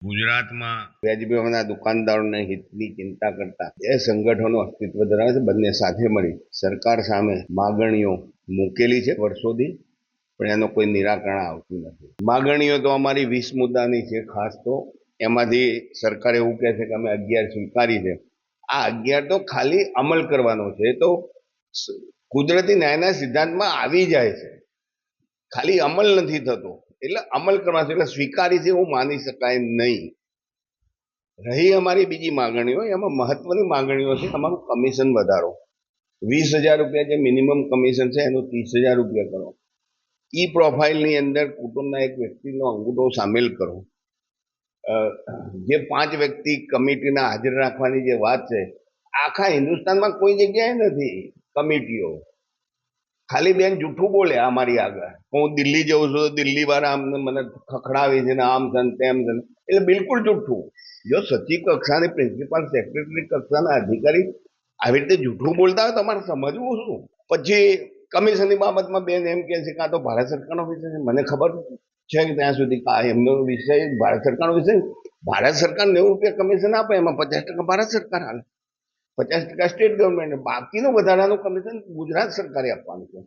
ગુજરાતમાં વ્યાજબી દુકાનદારોના હિતની ચિંતા કરતા એ સંગઠનો અસ્તિત્વ ધરાવે છે. બંને સાથે મળી સરકાર સામે માગણીઓ મૂકેલી છે વર્ષોથી, પણ એનો કોઈ નિરાકરણ આવતું નથી. માગણીઓ તો અમારી 20 મુદ્દાની છે. ખાસ તો એમાંથી સરકાર એવું કહે છે કે અમે 11 સ્વીકારી છે. આ 11 તો ખાલી અમલ કરવાનો છે. એ તો કુદરતી ન્યાયના સિદ્ધાંતમાં આવી જાય છે, ખાલી અમલ નથી થતો. એટલે અમલ કરવા છે, એટલે સ્વીકારી છે એવું માની શકાય નહીં. રહી અમારી બીજી માંગણીઓ, એમાં મહત્વની માંગણીઓ છે અમારું કમિશન વધારો. 20,000 રૂપિયા જે મિનિમમ કમિશન છે એનું 30,000 રૂપિયા કરો. ઈ પ્રોફાઇલની અંદર કુટુંબના એક વ્યક્તિનો અંગૂઠો સામેલ કરો. જે 5 વ્યક્તિ કમિટીના હાજર રાખવાની જે વાત છે, આખા હિન્દુસ્તાનમાં કોઈ જગ્યાએ નથી કમિટીઓ. ખાલી બેન જૂઠું બોલે અમારી આગળ. હું દિલ્હી જઉં છું તો દિલ્હી વાળા અમને મને ખખડાવી છે ને આમ છે ને તેમ છે. એટલે બિલકુલ જૂઠું. જો સચિવ કક્ષાની પ્રિન્સિપાલ સેક્રેટરી કક્ષાના અધિકારી આવી રીતે જૂઠું બોલતા હોય તમારે સમજવું શું? પછી કમિશનની બાબતમાં બેન એમ કે છે કે આ તો ભારત સરકારનો વિષય છે. મને ખબર છે કે ત્યાં સુધી એમનો વિષય ભારત સરકારનો વિષય. ભારત સરકાર 90 રૂપિયા કમિશન આપે, એમાં 50% ભારત સરકાર હાલે, 50% સ્ટેટ ગવર્મેન્ટ, બાકીનું વધારાનું કમિશન ગુજરાત સરકારે આપવાનું છે.